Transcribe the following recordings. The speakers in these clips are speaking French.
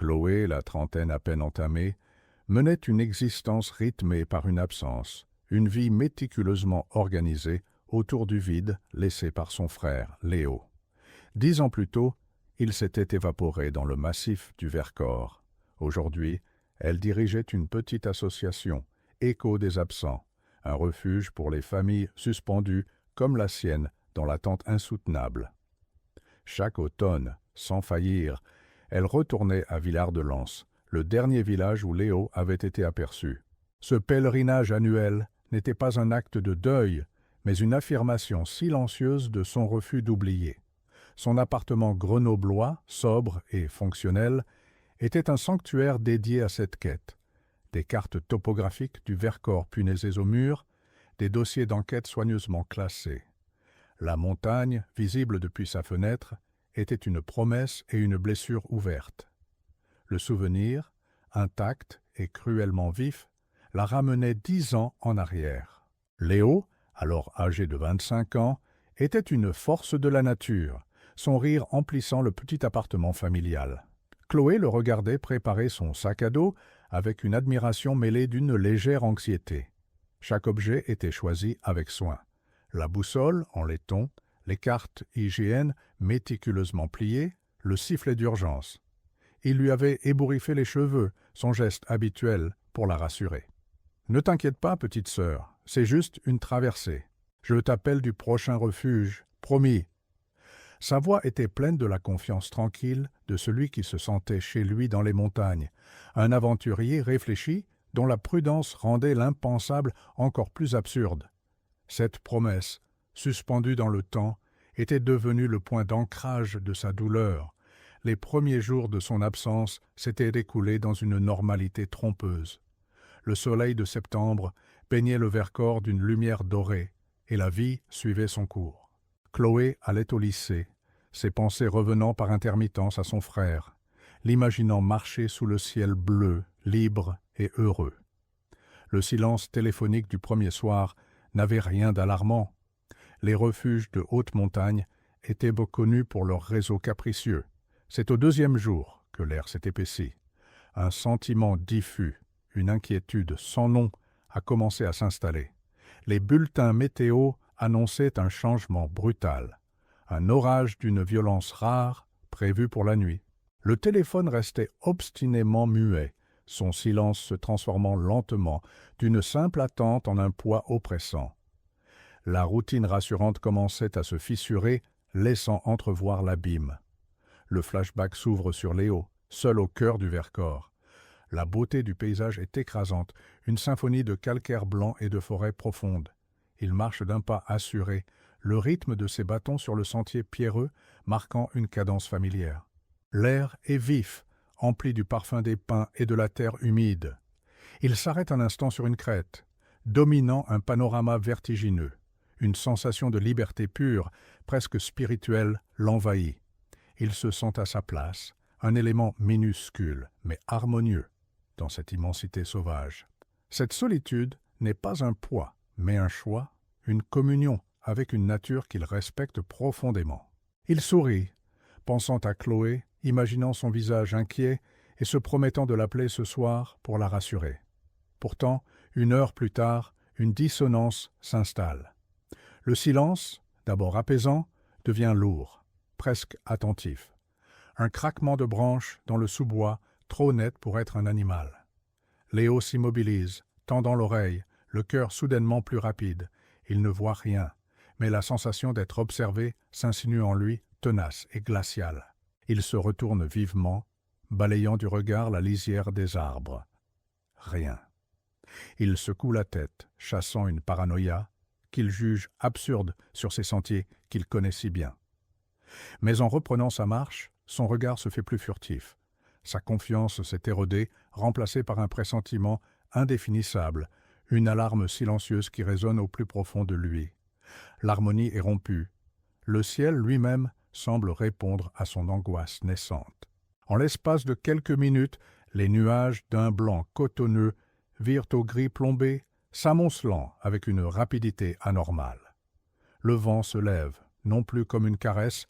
Chloé, la trentaine à peine entamée, menait une existence rythmée par une absence, une vie méticuleusement organisée autour du vide laissé par son frère, Léo. 10 ans plus tôt, il s'était évaporé dans le massif du Vercors. Aujourd'hui, elle dirigeait une petite association, Écho des absents, un refuge pour les familles suspendues comme la sienne dans l'attente insoutenable. Chaque automne, sans faillir, elle retournait à Villard-de-Lans, le dernier village où Léo avait été aperçu. Ce pèlerinage annuel n'était pas un acte de deuil, mais une affirmation silencieuse de son refus d'oublier. Son appartement grenoblois, sobre et fonctionnel, était un sanctuaire dédié à cette quête. Des cartes topographiques du Vercors punaisées au mur, des dossiers d'enquête soigneusement classés. La montagne, visible depuis sa fenêtre, était une promesse et une blessure ouverte. Le souvenir, intact et cruellement vif, la ramenait 10 ans en arrière. Léo, alors âgé de 25 ans, était une force de la nature, son rire emplissant le petit appartement familial. Chloé le regardait préparer son sac à dos avec une admiration mêlée d'une légère anxiété. Chaque objet était choisi avec soin. La boussole en laiton, les cartes IGN méticuleusement pliées, le sifflet d'urgence. Il lui avait ébouriffé les cheveux, son geste habituel pour la rassurer. « Ne t'inquiète pas, petite sœur, c'est juste une traversée. Je t'appelle du prochain refuge, promis. » Sa voix était pleine de la confiance tranquille de celui qui se sentait chez lui dans les montagnes, un aventurier réfléchi dont la prudence rendait l'impensable encore plus absurde. Cette promesse, suspendue dans le temps, était devenue le point d'ancrage de sa douleur. Les premiers jours de son absence s'étaient écoulés dans une normalité trompeuse. Le soleil de septembre baignait le Vercors d'une lumière dorée, et la vie suivait son cours. Chloé allait au lycée, ses pensées revenant par intermittence à son frère, l'imaginant marcher sous le ciel bleu, libre et heureux. Le silence téléphonique du premier soir n'avait rien d'alarmant. Les refuges de haute montagne étaient connus pour leur réseau capricieux. C'est au deuxième jour que l'air s'est épaissi. Un sentiment diffus, une inquiétude sans nom a commencé à s'installer. Les bulletins météo annonçaient un changement brutal. Un orage d'une violence rare prévu pour la nuit. Le téléphone restait obstinément muet, son silence se transformant lentement d'une simple attente en un poids oppressant. La routine rassurante commençait à se fissurer, laissant entrevoir l'abîme. Le flashback s'ouvre sur Léo, seul au cœur du Vercors. La beauté du paysage est écrasante, une symphonie de calcaire blanc et de forêts profondes. Il marche d'un pas assuré, le rythme de ses bâtons sur le sentier pierreux marquant une cadence familière. L'air est vif, empli du parfum des pins et de la terre humide. Il s'arrête un instant sur une crête, dominant un panorama vertigineux. Une sensation de liberté pure, presque spirituelle, l'envahit. Il se sent à sa place, un élément minuscule, mais harmonieux, dans cette immensité sauvage. Cette solitude n'est pas un poids, mais un choix, une communion avec une nature qu'il respecte profondément. Il sourit, pensant à Chloé, imaginant son visage inquiet et se promettant de l'appeler ce soir pour la rassurer. Pourtant, 1 heure plus tard, une dissonance s'installe. Le silence, d'abord apaisant, devient lourd, presque attentif. Un craquement de branches dans le sous-bois, trop net pour être un animal. Léo s'immobilise, tendant l'oreille, le cœur soudainement plus rapide. Il ne voit rien, mais la sensation d'être observé s'insinue en lui, tenace et glaciale. Il se retourne vivement, balayant du regard la lisière des arbres. Rien. Il secoue la tête, chassant une paranoïa qu'il juge absurde sur ces sentiers qu'il connaît si bien. Mais en reprenant sa marche, son regard se fait plus furtif. Sa confiance s'est érodée, remplacée par un pressentiment indéfinissable, une alarme silencieuse qui résonne au plus profond de lui. L'harmonie est rompue. Le ciel lui-même semble répondre à son angoisse naissante. En l'espace de quelques minutes, les nuages d'un blanc cotonneux virent au gris plombé, s'amoncelant avec une rapidité anormale. Le vent se lève, non plus comme une caresse,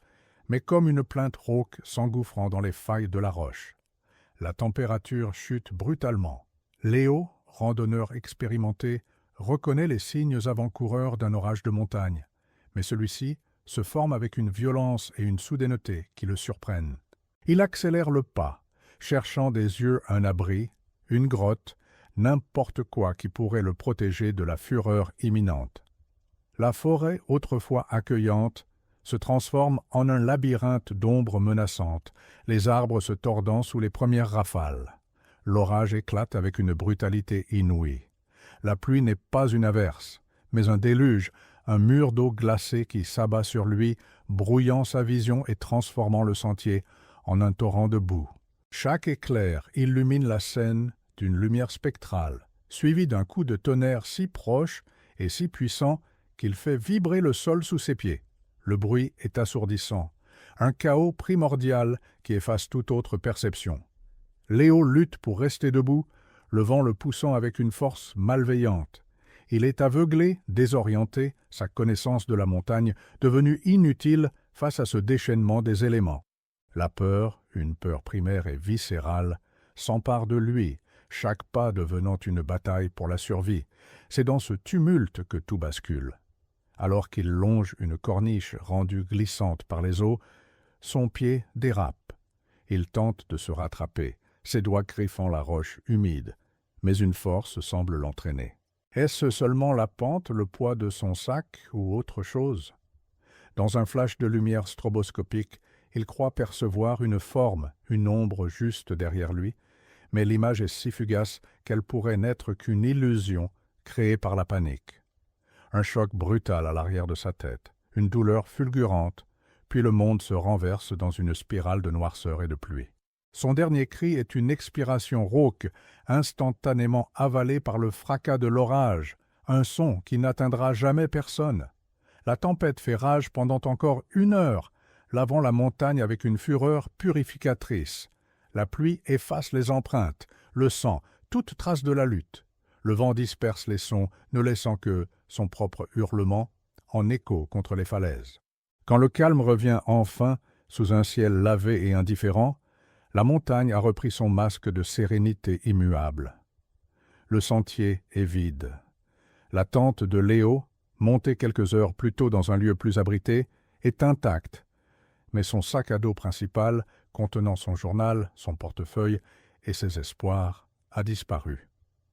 mais comme une plainte rauque s'engouffrant dans les failles de la roche. La température chute brutalement. Léo, randonneur expérimenté, reconnaît les signes avant-coureurs d'un orage de montagne, mais celui-ci se forme avec une violence et une soudaineté qui le surprennent. Il accélère le pas, cherchant des yeux un abri, une grotte, n'importe quoi qui pourrait le protéger de la fureur imminente. La forêt, autrefois accueillante, se transforme en un labyrinthe d'ombres menaçantes, les arbres se tordant sous les premières rafales. L'orage éclate avec une brutalité inouïe. La pluie n'est pas une averse, mais un déluge, un mur d'eau glacée qui s'abat sur lui, brouillant sa vision et transformant le sentier en un torrent de boue. Chaque éclair illumine la scène d'une lumière spectrale, suivie d'un coup de tonnerre si proche et si puissant qu'il fait vibrer le sol sous ses pieds. Le bruit est assourdissant, un chaos primordial qui efface toute autre perception. Léo lutte pour rester debout, le vent le poussant avec une force malveillante. Il est aveuglé, désorienté, sa connaissance de la montagne devenue inutile face à ce déchaînement des éléments. La peur, une peur primaire et viscérale, s'empare de lui, chaque pas devenant une bataille pour la survie. C'est dans ce tumulte que tout bascule. Alors qu'il longe une corniche rendue glissante par les eaux, son pied dérape. Il tente de se rattraper, ses doigts griffant la roche humide, mais une force semble l'entraîner. Est-ce seulement la pente, le poids de son sac ou autre chose? Dans un flash de lumière stroboscopique, il croit percevoir une forme, une ombre juste derrière lui, mais l'image est si fugace qu'elle pourrait n'être qu'une illusion créée par la panique. Un choc brutal à l'arrière de sa tête, une douleur fulgurante, puis le monde se renverse dans une spirale de noirceur et de pluie. Son dernier cri est une expiration rauque, instantanément avalée par le fracas de l'orage, un son qui n'atteindra jamais personne. La tempête fait rage pendant encore 1 heure, lavant la montagne avec une fureur purificatrice. La pluie efface les empreintes, le sang, toute trace de la lutte. Le vent disperse les sons, ne laissant que son propre hurlement en écho contre les falaises. Quand le calme revient enfin, sous un ciel lavé et indifférent, la montagne a repris son masque de sérénité immuable. Le sentier est vide. La tente de Léo, montée quelques heures plus tôt dans un lieu plus abrité, est intacte, mais son sac à dos principal, contenant son journal, son portefeuille et ses espoirs, a disparu.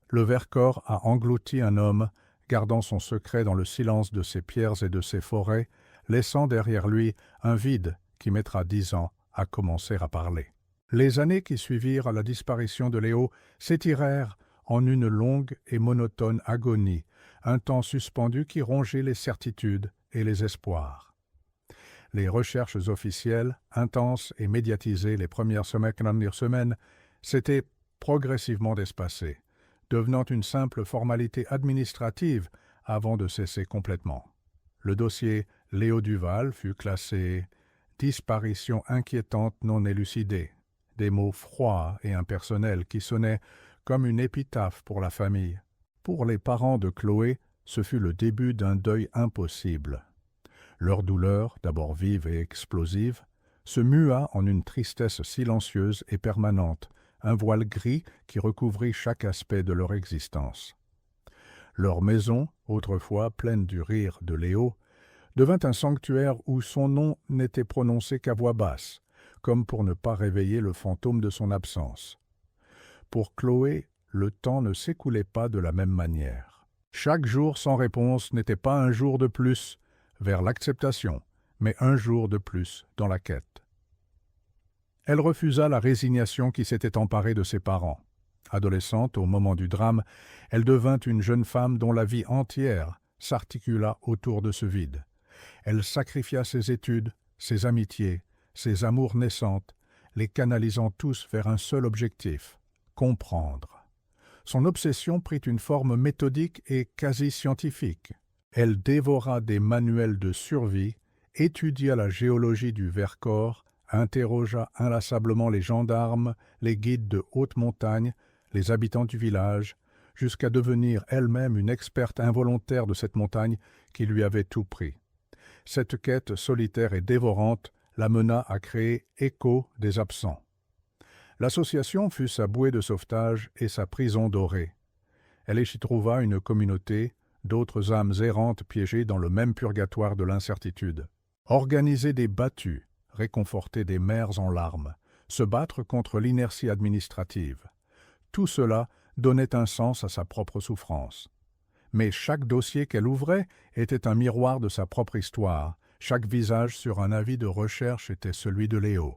Le Vercors a englouti un homme, gardant son secret dans le silence de ses pierres et de ses forêts, laissant derrière lui un vide qui mettra 10 ans à commencer à parler. Les années qui suivirent à la disparition de Léo s'étirèrent en une longue et monotone agonie, un temps suspendu qui rongeait les certitudes et les espoirs. Les recherches officielles, intenses et médiatisées les premières semaines, s'étaient progressivement espacées, devenant une simple formalité administrative avant de cesser complètement. Le dossier Léo Duval fut classé « Disparition inquiétante non élucidée », des mots froids et impersonnels qui sonnaient comme une épitaphe pour la famille. Pour les parents de Chloé, ce fut le début d'un deuil impossible. Leur douleur, d'abord vive et explosive, se mua en une tristesse silencieuse et permanente, un voile gris qui recouvrit chaque aspect de leur existence. Leur maison, autrefois pleine du rire de Léo, devint un sanctuaire où son nom n'était prononcé qu'à voix basse, comme pour ne pas réveiller le fantôme de son absence. Pour Chloé, le temps ne s'écoulait pas de la même manière. Chaque jour sans réponse n'était pas un jour de plus vers l'acceptation, mais un jour de plus dans la quête. Elle refusa la résignation qui s'était emparée de ses parents. Adolescente, au moment du drame, elle devint une jeune femme dont la vie entière s'articula autour de ce vide. Elle sacrifia ses études, ses amitiés, ses amours naissantes, les canalisant tous vers un seul objectif, comprendre. Son obsession prit une forme méthodique et quasi scientifique. Elle dévora des manuels de survie, étudia la géologie du Vercors, interrogea inlassablement les gendarmes, les guides de haute montagne, les habitants du village, jusqu'à devenir elle-même une experte involontaire de cette montagne qui lui avait tout pris. Cette quête solitaire et dévorante la mena à créer Écho des absents. L'association fut sa bouée de sauvetage et sa prison dorée. Elle y trouva une communauté d'autres âmes errantes piégées dans le même purgatoire de l'incertitude. Organiser des battues, réconforter des mères en larmes, se battre contre l'inertie administrative. Tout cela donnait un sens à sa propre souffrance. Mais chaque dossier qu'elle ouvrait était un miroir de sa propre histoire. Chaque visage sur un avis de recherche était celui de Léo.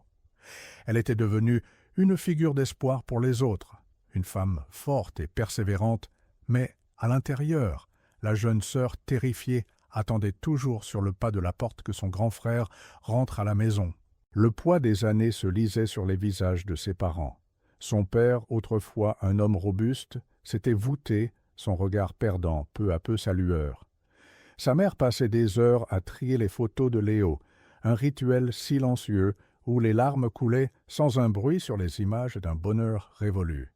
Elle était devenue une figure d'espoir pour les autres, une femme forte et persévérante, mais à l'intérieur, la jeune sœur terrifiée attendait toujours sur le pas de la porte que son grand frère rentre à la maison. Le poids des années se lisait sur les visages de ses parents. Son père, autrefois un homme robuste, s'était voûté, son regard perdant peu à peu sa lueur. Sa mère passait des heures à trier les photos de Léo, un rituel silencieux où les larmes coulaient sans un bruit sur les images d'un bonheur révolu.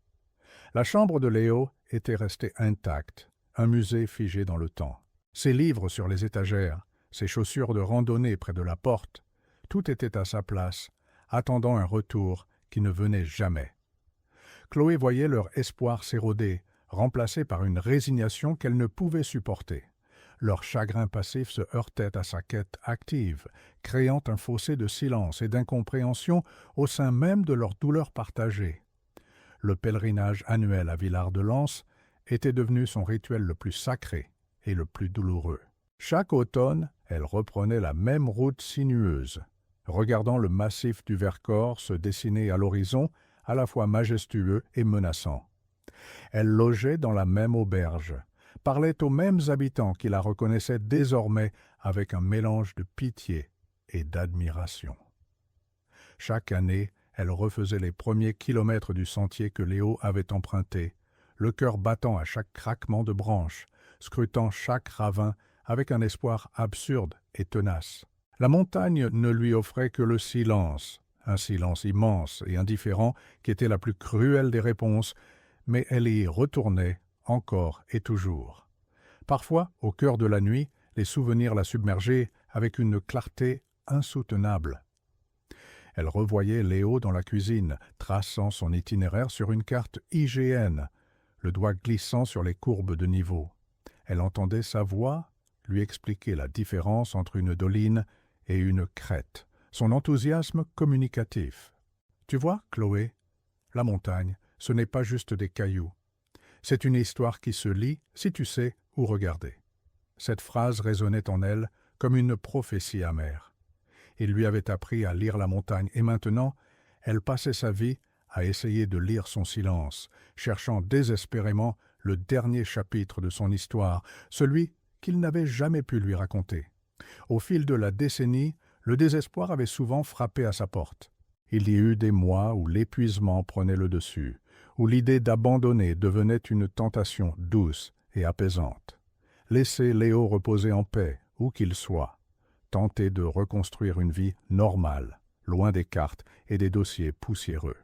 La chambre de Léo était restée intacte, un musée figé dans le temps. Ses livres sur les étagères, ses chaussures de randonnée près de la porte, tout était à sa place, attendant un retour qui ne venait jamais. Chloé voyait leur espoir s'éroder, remplacé par une résignation qu'elle ne pouvait supporter. Leur chagrin passif se heurtait à sa quête active, créant un fossé de silence et d'incompréhension au sein même de leur douleur partagée. Le pèlerinage annuel à Villard-de-Lans était devenu son rituel le plus sacré et le plus douloureux. Chaque automne, elle reprenait la même route sinueuse, regardant le massif du Vercors se dessiner à l'horizon, à la fois majestueux et menaçant. Elle logeait dans la même auberge, parlait aux mêmes habitants qui la reconnaissaient désormais avec un mélange de pitié et d'admiration. Chaque année, elle refaisait les premiers kilomètres du sentier que Léo avait emprunté, le cœur battant à chaque craquement de branches, scrutant chaque ravin avec un espoir absurde et tenace. La montagne ne lui offrait que le silence, un silence immense et indifférent qui était la plus cruelle des réponses, mais elle y retournait encore et toujours. Parfois, au cœur de la nuit, les souvenirs la submergeaient avec une clarté insoutenable. Elle revoyait Léo dans la cuisine, traçant son itinéraire sur une carte IGN, le doigt glissant sur les courbes de niveau. Elle entendait sa voix lui expliquer la différence entre une doline et une crête, son enthousiasme communicatif. « Tu vois, Chloé, la montagne, ce n'est pas juste des cailloux. C'est une histoire qui se lit si tu sais où regarder. » Cette phrase résonnait en elle comme une prophétie amère. Il lui avait appris à lire la montagne et maintenant, elle passait sa vie à essayer de lire son silence, cherchant désespérément le dernier chapitre de son histoire, celui qu'il n'avait jamais pu lui raconter. Au fil de la décennie, le désespoir avait souvent frappé à sa porte. Il y eut des mois où l'épuisement prenait le dessus, où l'idée d'abandonner devenait une tentation douce et apaisante. Laisser Léo reposer en paix, où qu'il soit, tenter de reconstruire une vie normale, loin des cartes et des dossiers poussiéreux.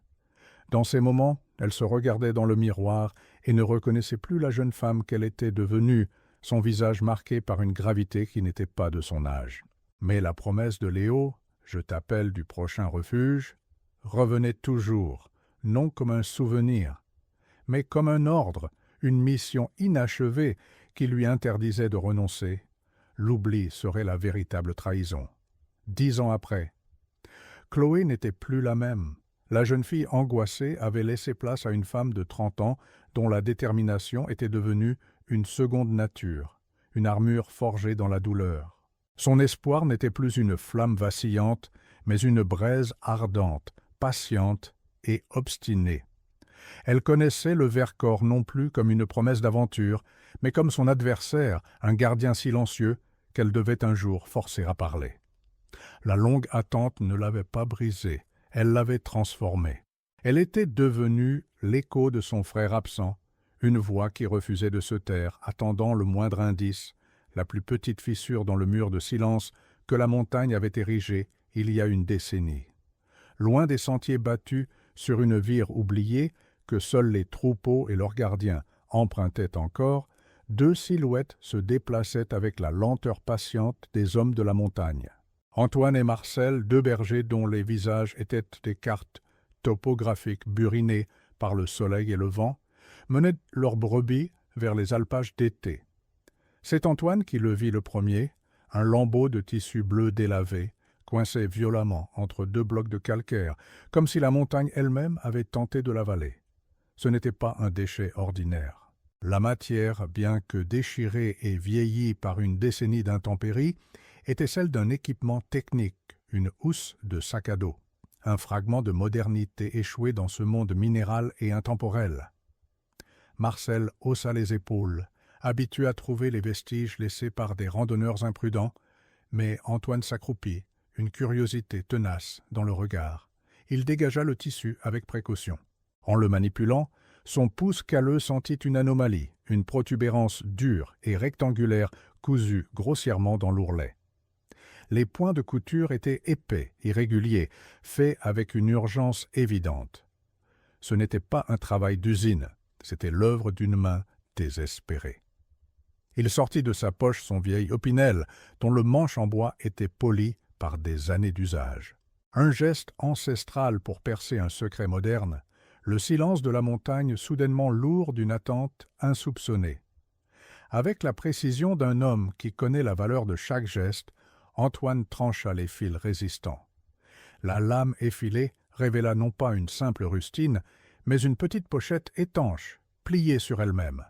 Dans ces moments, elle se regardait dans le miroir et ne reconnaissait plus la jeune femme qu'elle était devenue, son visage marqué par une gravité qui n'était pas de son âge. Mais la promesse de Léo, « Je t'appelle du prochain refuge », revenait toujours, non comme un souvenir, mais comme un ordre, une mission inachevée qui lui interdisait de renoncer. L'oubli serait la véritable trahison. 10 ans après, Chloé n'était plus la même. La jeune fille angoissée avait laissé place à une femme de 30 ans dont la détermination était devenue une seconde nature, une armure forgée dans la douleur. Son espoir n'était plus une flamme vacillante, mais une braise ardente, patiente et obstinée. Elle connaissait le Vercors non plus comme une promesse d'aventure, mais comme son adversaire, un gardien silencieux qu'elle devait un jour forcer à parler. La longue attente ne l'avait pas brisée, elle l'avait transformée. Elle était devenue l'écho de son frère absent, une voix qui refusait de se taire, attendant le moindre indice, la plus petite fissure dans le mur de silence que la montagne avait érigé il y a une décennie. Loin des sentiers battus sur une vire oubliée que seuls les troupeaux et leurs gardiens empruntaient encore, 2 silhouettes se déplaçaient avec la lenteur patiente des hommes de la montagne. Antoine et Marcel, 2 bergers dont les visages étaient des cartes topographiques burinés par le soleil et le vent, menaient leurs brebis vers les alpages d'été. C'est Antoine qui le vit le premier, un lambeau de tissu bleu délavé, coincé violemment entre deux blocs de calcaire, comme si la montagne elle-même avait tenté de l'avaler. Ce n'était pas un déchet ordinaire. La matière, bien que déchirée et vieillie par une décennie d'intempéries, était celle d'un équipement technique, une housse de sac à dos, un fragment de modernité échoué dans ce monde minéral et intemporel. Marcel haussa les épaules, habitué à trouver les vestiges laissés par des randonneurs imprudents, mais Antoine s'accroupit, une curiosité tenace dans le regard. Il dégagea le tissu avec précaution. En le manipulant, son pouce calleux sentit une anomalie, une protubérance dure et rectangulaire cousue grossièrement dans l'ourlet. Les points de couture étaient épais, irréguliers, faits avec une urgence évidente. Ce n'était pas un travail d'usine, c'était l'œuvre d'une main désespérée. Il sortit de sa poche son vieil opinel, dont le manche en bois était poli par des années d'usage. Un geste ancestral pour percer un secret moderne, le silence de la montagne soudainement lourd d'une attente insoupçonnée. Avec la précision d'un homme qui connaît la valeur de chaque geste, Antoine trancha les fils résistants. La lame effilée révéla non pas une simple rustine, mais une petite pochette étanche, pliée sur elle-même.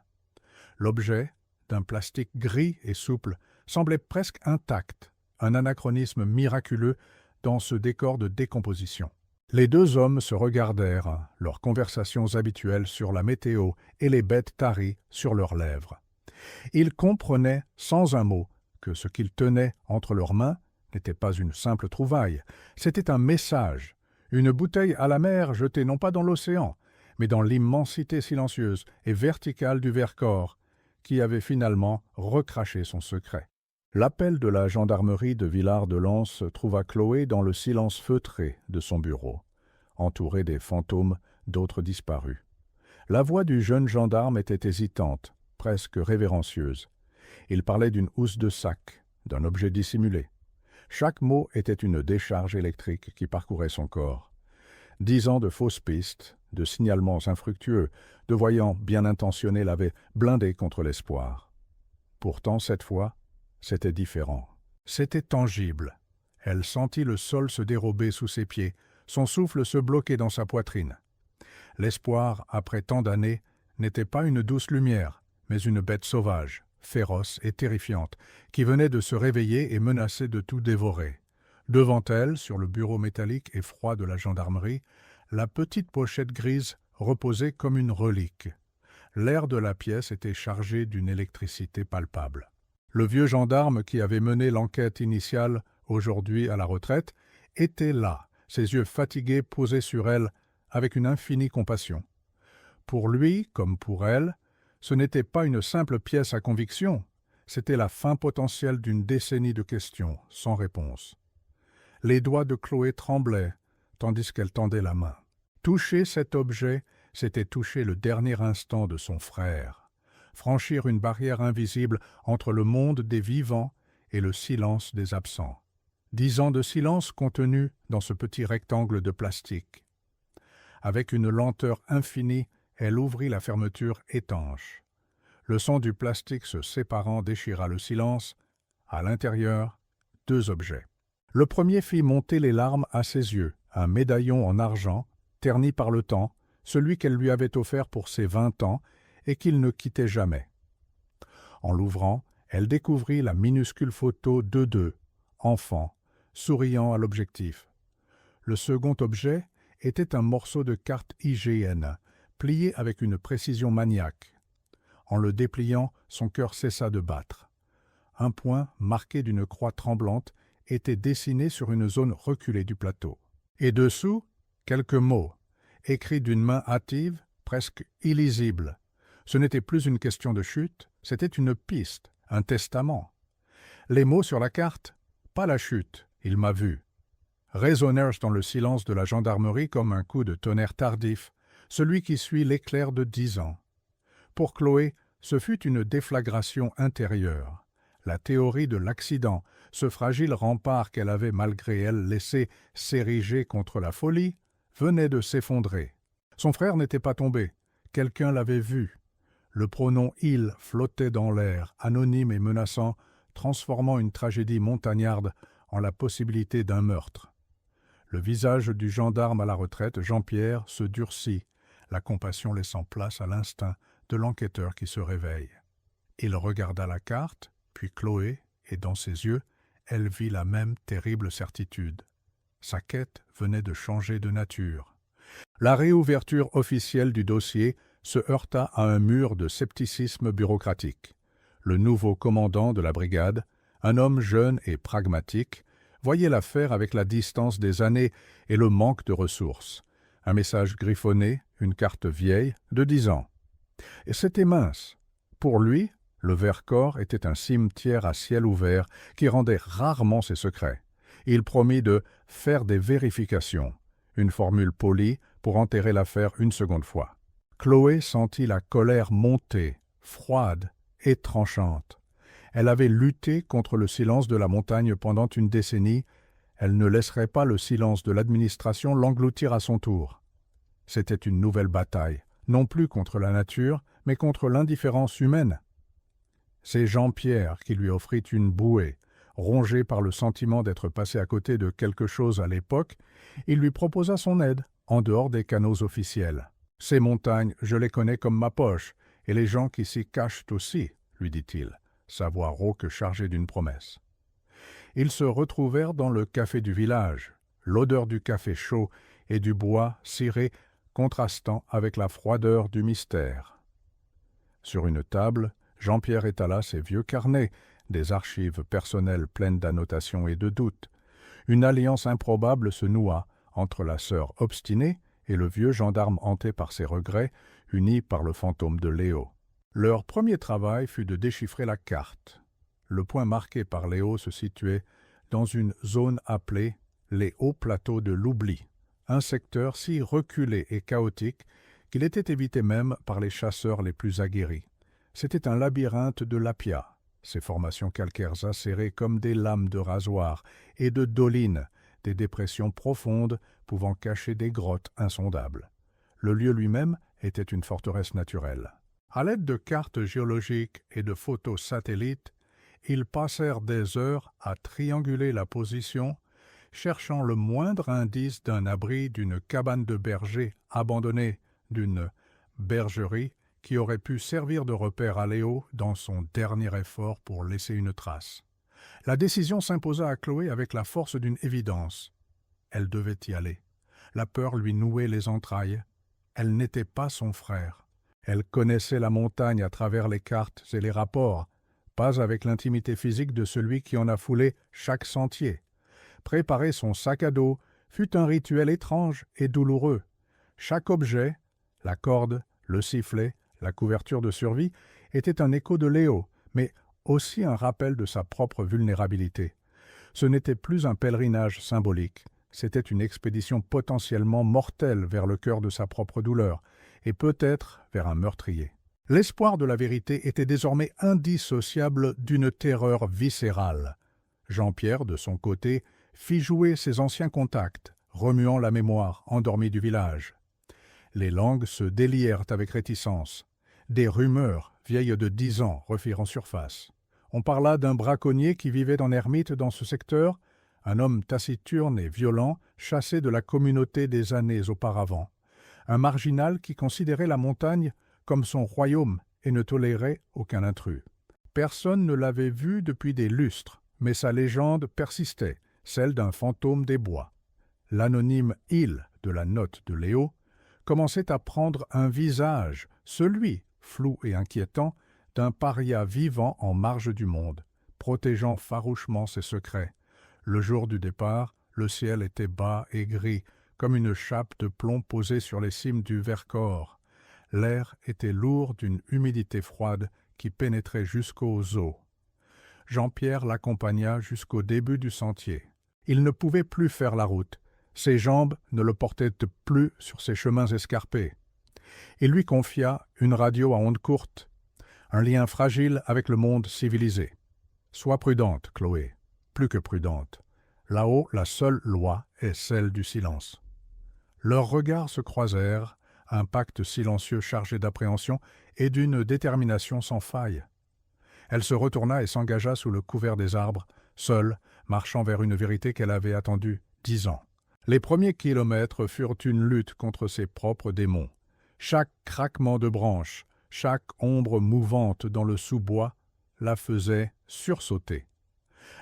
L'objet, d'un plastique gris et souple, semblait presque intact, un anachronisme miraculeux dans ce décor de décomposition. Les deux hommes se regardèrent, leurs conversations habituelles sur la météo et les bêtes taries sur leurs lèvres. Ils comprenaient, sans un mot, que ce qu'ils tenaient entre leurs mains n'était pas une simple trouvaille, c'était un message, une bouteille à la mer jetée non pas dans l'océan, mais dans l'immensité silencieuse et verticale du Vercors, qui avait finalement recraché son secret. L'appel de la gendarmerie de Villard-de-Lans trouva Chloé dans le silence feutré de son bureau, entourée des fantômes d'autres disparus. La voix du jeune gendarme était hésitante, presque révérencieuse. Il parlait d'une housse de sac, d'un objet dissimulé. Chaque mot était une décharge électrique qui parcourait son corps. 10 ans de fausses pistes, de signalements infructueux, de voyants bien intentionnés l'avaient blindé contre l'espoir. Pourtant, cette fois, c'était différent. C'était tangible. Elle sentit le sol se dérober sous ses pieds, son souffle se bloquer dans sa poitrine. L'espoir, après tant d'années, n'était pas une douce lumière, mais une bête sauvage, féroce et terrifiante, qui venait de se réveiller et menaçait de tout dévorer. Devant elle, sur le bureau métallique et froid de la gendarmerie, la petite pochette grise reposait comme une relique. L'air de la pièce était chargé d'une électricité palpable. Le vieux gendarme qui avait mené l'enquête initiale, aujourd'hui à la retraite, était là, ses yeux fatigués posés sur elle avec une infinie compassion. Pour lui, comme pour elle, ce n'était pas une simple pièce à conviction, c'était la fin potentielle d'une décennie de questions, sans réponse. Les doigts de Chloé tremblaient, tandis qu'elle tendait la main. Toucher cet objet, c'était toucher le dernier instant de son frère. Franchir une barrière invisible entre le monde des vivants et le silence des absents. 10 ans de silence contenus dans ce petit rectangle de plastique. Avec une lenteur infinie, elle ouvrit la fermeture étanche. Le son du plastique se séparant déchira le silence. À l'intérieur, 2 objets. Le premier fit monter les larmes à ses yeux, un médaillon en argent, terni par le temps, celui qu'elle lui avait offert pour ses 20 ans, et qu'il ne quittait jamais. En l'ouvrant, elle découvrit la minuscule photo d'eux, enfants, souriant à l'objectif. Le second objet était un morceau de carte IGN, plié avec une précision maniaque. En le dépliant, son cœur cessa de battre. Un point, marqué d'une croix tremblante, était dessiné sur une zone reculée du plateau. Et dessous, quelques mots, écrits d'une main hâtive, presque illisible. Ce n'était plus une question de chute, c'était une piste, un testament. Les mots sur la carte, pas la chute, il m'a vu, résonnèrent dans le silence de la gendarmerie comme un coup de tonnerre tardif, celui qui suit l'éclair de 10 ans. Pour Chloé, ce fut une déflagration intérieure. La théorie de l'accident, ce fragile rempart qu'elle avait malgré elle laissé s'ériger contre la folie, venait de s'effondrer. Son frère n'était pas tombé. Quelqu'un l'avait vu. Le pronom « il » flottait dans l'air, anonyme et menaçant, transformant une tragédie montagnarde en la possibilité d'un meurtre. Le visage du gendarme à la retraite, Jean-Pierre, se durcit, la compassion laissant place à l'instinct de l'enquêteur qui se réveille. Il regarda la carte, puis Chloé, et dans ses yeux, elle vit la même terrible certitude. Sa quête venait de changer de nature. La réouverture officielle du dossier se heurta à un mur de scepticisme bureaucratique. Le nouveau commandant de la brigade, un homme jeune et pragmatique, voyait l'affaire avec la distance des années et le manque de ressources. Un message griffonné, une carte vieille, de 10 ans. Et c'était mince. Pour lui, le Vercors était un cimetière à ciel ouvert qui rendait rarement ses secrets. Il promit de « faire des vérifications », une formule polie pour enterrer l'affaire une seconde fois. Chloé sentit la colère monter, froide et tranchante. Elle avait lutté contre le silence de la montagne pendant une décennie. Elle ne laisserait pas le silence de l'administration l'engloutir à son tour. C'était une nouvelle bataille, non plus contre la nature, mais contre l'indifférence humaine. C'est Jean-Pierre qui lui offrit une bouée. Rongé par le sentiment d'être passé à côté de quelque chose à l'époque, il lui proposa son aide, en dehors des canaux officiels. « Ces montagnes, je les connais comme ma poche, et les gens qui s'y cachent aussi, » lui dit-il, sa voix rauque chargée d'une promesse. Ils se retrouvèrent dans le café du village, l'odeur du café chaud et du bois ciré contrastant avec la froideur du mystère. Sur une table, Jean-Pierre étala ses vieux carnets, des archives personnelles pleines d'annotations et de doutes. Une alliance improbable se noua entre la sœur obstinée et le vieux gendarme hanté par ses regrets, unis par le fantôme de Léo. Leur premier travail fut de déchiffrer la carte. Le point marqué par Léo se situait dans une zone appelée les hauts plateaux de l'oubli, un secteur si reculé et chaotique qu'il était évité même par les chasseurs les plus aguerris. C'était un labyrinthe de lapia, ces formations calcaires acérées comme des lames de rasoir, et de dolines, des dépressions profondes pouvant cacher des grottes insondables. Le lieu lui-même était une forteresse naturelle. À l'aide de cartes géologiques et de photos satellites, ils passèrent des heures à trianguler la position, cherchant le moindre indice d'un abri, d'une cabane de berger abandonnée, d'une bergerie qui aurait pu servir de repère à Léo dans son dernier effort pour laisser une trace. La décision s'imposa à Chloé avec la force d'une évidence. Elle devait y aller. La peur lui nouait les entrailles. Elle n'était pas son frère. Elle connaissait la montagne à travers les cartes et les rapports, pas avec l'intimité physique de celui qui en a foulé chaque sentier. Préparer son sac à dos fut un rituel étrange et douloureux. Chaque objet, la corde, le sifflet, la couverture de survie, était un écho de Léo, mais aussi un rappel de sa propre vulnérabilité. Ce n'était plus un pèlerinage symbolique, c'était une expédition potentiellement mortelle vers le cœur de sa propre douleur, et peut-être vers un meurtrier. L'espoir de la vérité était désormais indissociable d'une terreur viscérale. Jean-Pierre, de son côté, fit jouer ses anciens contacts, remuant la mémoire endormie du village. Les langues se délièrent avec réticence. Des rumeurs, vieilles de 10 ans, refirent surface. On parla d'un braconnier qui vivait en ermite dans ce secteur, un homme taciturne et violent, chassé de la communauté des années auparavant. Un marginal qui considérait la montagne comme son royaume et ne tolérait aucun intrus. Personne ne l'avait vu depuis des lustres, mais sa légende persistait, celle d'un fantôme des bois. L'anonyme « il » de la note de Léo commençait à prendre un visage, celui, flou et inquiétant, d'un paria vivant en marge du monde, protégeant farouchement ses secrets. Le jour du départ, le ciel était bas et gris, comme une chape de plomb posée sur les cimes du Vercors. L'air était lourd d'une humidité froide qui pénétrait jusqu'aux os. Jean-Pierre l'accompagna jusqu'au début du sentier. Il ne pouvait plus faire la route. Ses jambes ne le portaient plus sur ces chemins escarpés. Il lui confia une radio à ondes courtes, un lien fragile avec le monde civilisé. « Sois prudente, Chloé, plus que prudente. Là-haut, la seule loi est celle du silence. » Leurs regards se croisèrent, un pacte silencieux chargé d'appréhension et d'une détermination sans faille. Elle se retourna et s'engagea sous le couvert des arbres, seule, marchant vers une vérité qu'elle avait attendue 10 ans. Les premiers kilomètres furent une lutte contre ses propres démons. Chaque craquement de branches, chaque ombre mouvante dans le sous-bois la faisait sursauter.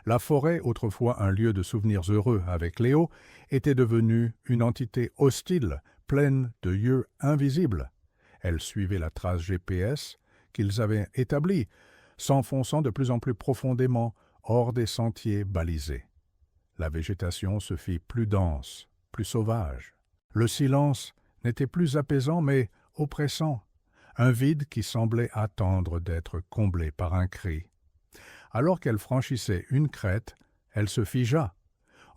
La forêt, autrefois un lieu de souvenirs heureux avec Léo, était devenue une entité hostile, pleine de yeux invisibles. Elle suivait la trace GPS qu'ils avaient établie, s'enfonçant de plus en plus profondément hors des sentiers balisés. La végétation se fit plus dense, plus sauvage. Le silence n'était plus apaisant mais oppressant, un vide qui semblait attendre d'être comblé par un cri. Alors qu'elle franchissait une crête, elle se figea.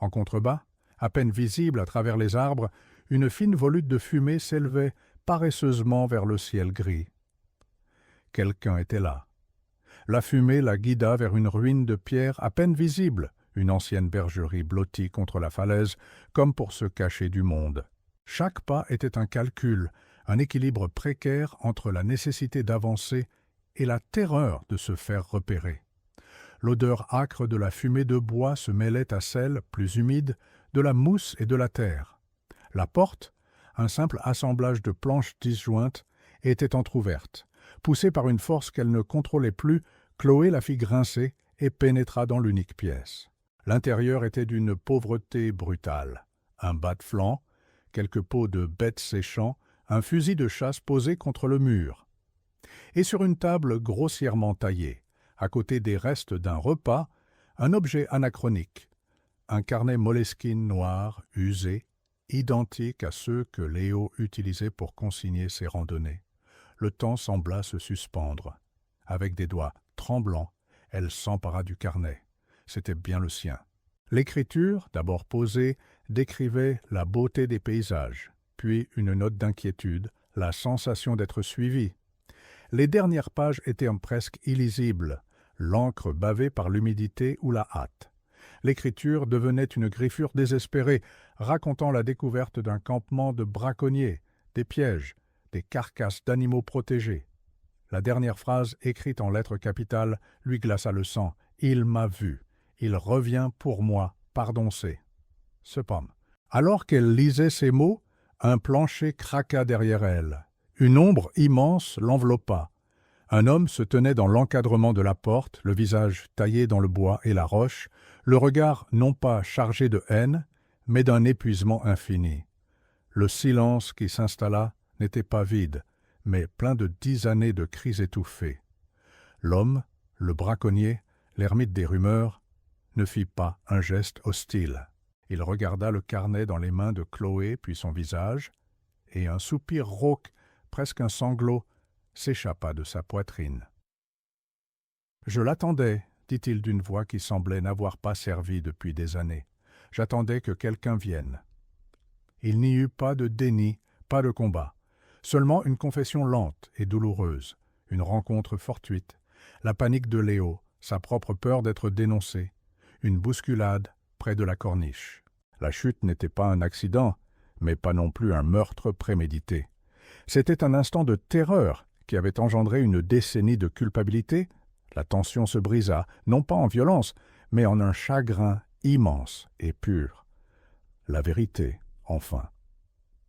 En contrebas, à peine visible à travers les arbres, une fine volute de fumée s'élevait paresseusement vers le ciel gris. Quelqu'un était là. La fumée la guida vers une ruine de pierre à peine visible, une ancienne bergerie blottie contre la falaise, comme pour se cacher du monde. Chaque pas était un calcul, un équilibre précaire entre la nécessité d'avancer et la terreur de se faire repérer. L'odeur âcre de la fumée de bois se mêlait à celle, plus humide, de la mousse et de la terre. La porte, un simple assemblage de planches disjointes, était entr'ouverte. Poussée par une force qu'elle ne contrôlait plus, Chloé la fit grincer et pénétra dans l'unique pièce. L'intérieur était d'une pauvreté brutale. Un bas de flanc, quelques peaux de bêtes séchant, un fusil de chasse posé contre le mur. Et sur une table grossièrement taillée, à côté des restes d'un repas, un objet anachronique, un carnet Moleskine noir, usé, identique à ceux que Léo utilisait pour consigner ses randonnées. Le temps sembla se suspendre. Avec des doigts tremblants, elle s'empara du carnet. C'était bien le sien. L'écriture, d'abord posée, décrivait la beauté des paysages, puis une note d'inquiétude, la sensation d'être suivie. Les dernières pages étaient presque illisibles, l'encre bavée par l'humidité ou la hâte. L'écriture devenait une griffure désespérée, racontant la découverte d'un campement de braconniers, des pièges, des carcasses d'animaux protégés. La dernière phrase, écrite en lettres capitales, lui glaça le sang. « Il m'a vu. Il revient pour moi, pardoncer. » Cependant, alors qu'elle lisait ces mots, un plancher craqua derrière elle. Une ombre immense l'enveloppa. Un homme se tenait dans l'encadrement de la porte, le visage taillé dans le bois et la roche, le regard non pas chargé de haine, mais d'un épuisement infini. Le silence qui s'installa n'était pas vide, mais plein de 10 années de cris étouffés. L'homme, le braconnier, l'ermite des rumeurs, ne fit pas un geste hostile. Il regarda le carnet dans les mains de Chloé, puis son visage, et un soupir rauque, presque un sanglot, s'échappa de sa poitrine. « Je l'attendais, dit-il d'une voix qui semblait n'avoir pas servi depuis des années. J'attendais que quelqu'un vienne. » Il n'y eut pas de déni, pas de combat. Seulement une confession lente et douloureuse, une rencontre fortuite, la panique de Léo, sa propre peur d'être dénoncé, une bousculade près de la corniche. La chute n'était pas un accident, mais pas non plus un meurtre prémédité. C'était un instant de terreur qui avait engendré une décennie de culpabilité. La tension se brisa, non pas en violence, mais en un chagrin immense et pur. La vérité, enfin.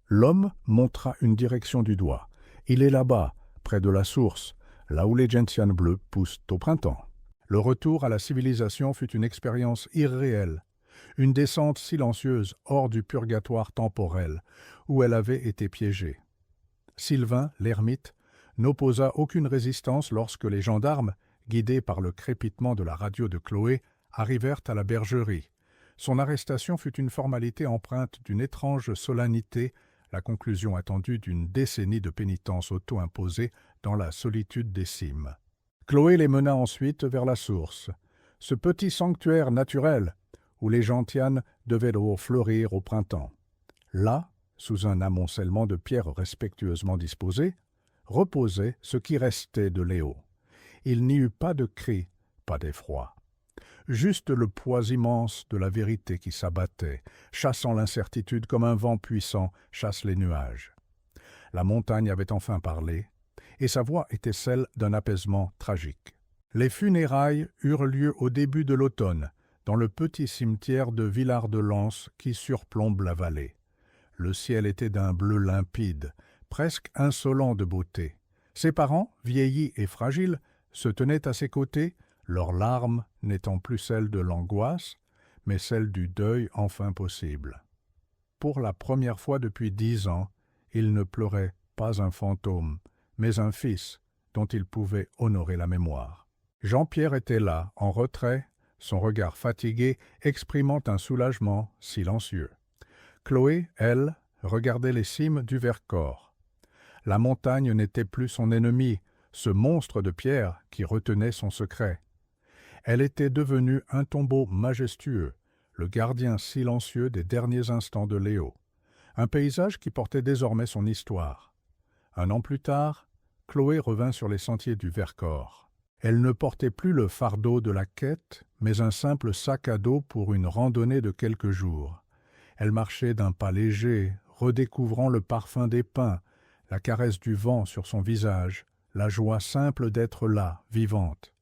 L'homme montra une direction du doigt. Il est là-bas, près de la source, là où les gentianes bleues poussent au printemps. Le retour à la civilisation fut une expérience irréelle, une descente silencieuse hors du purgatoire temporel, où elle avait été piégée. Sylvain, l'ermite, n'opposa aucune résistance lorsque les gendarmes, guidés par le crépitement de la radio de Chloé, arrivèrent à la bergerie. Son arrestation fut une formalité empreinte d'une étrange solennité, la conclusion attendue d'une décennie de pénitence auto-imposée dans la solitude des cimes. Chloé les mena ensuite vers la source, ce petit sanctuaire naturel où les gentianes devaient fleurir au printemps. Là, sous un amoncellement de pierres respectueusement disposées, reposait ce qui restait de Léo. Il n'y eut pas de cris, pas d'effroi. juste le poids immense de la vérité qui s'abattait, chassant l'incertitude comme un vent puissant chasse les nuages. La montagne avait enfin parlé, et sa voix était celle d'un apaisement tragique. Les funérailles eurent lieu au début de l'automne, dans le petit cimetière de Villard-de-Lans qui surplombe la vallée. Le ciel était d'un bleu limpide, presque insolent de beauté. Ses parents, vieillis et fragiles, se tenaient à ses côtés, leurs larmes n'étant plus celles de l'angoisse, mais celles du deuil enfin possible. Pour la première fois depuis 10 ans, il ne pleurait pas un fantôme, mais un fils dont il pouvait honorer la mémoire. Jean-Pierre était là, en retrait, son regard fatigué exprimant un soulagement silencieux. Chloé, elle, regardait les cimes du Vercors. La montagne n'était plus son ennemi, ce monstre de pierre qui retenait son secret. Elle était devenue un tombeau majestueux, le gardien silencieux des derniers instants de Léo. Un paysage qui portait désormais son histoire. 1 an plus tard, Chloé revint sur les sentiers du Vercors. Elle ne portait plus le fardeau de la quête, mais un simple sac à dos pour une randonnée de quelques jours. Elle marchait d'un pas léger, redécouvrant le parfum des pins, la caresse du vent sur son visage, la joie simple d'être là, vivante.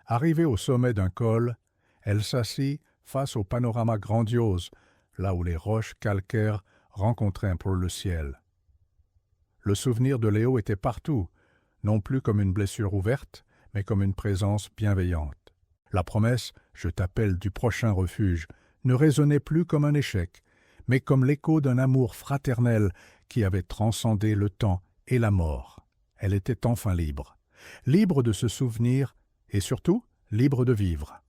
Arrivée au sommet d'un col, elle s'assit face au panorama grandiose, là où les roches calcaires rencontraient un peu le ciel. Le souvenir de Léo était partout, non plus comme une blessure ouverte, mais comme une présence bienveillante. La promesse « je t'appelle du prochain refuge » ne résonnait plus comme un échec, mais comme l'écho d'un amour fraternel qui avait transcendé le temps et la mort. Elle était enfin libre, libre de se souvenir et surtout libre de vivre.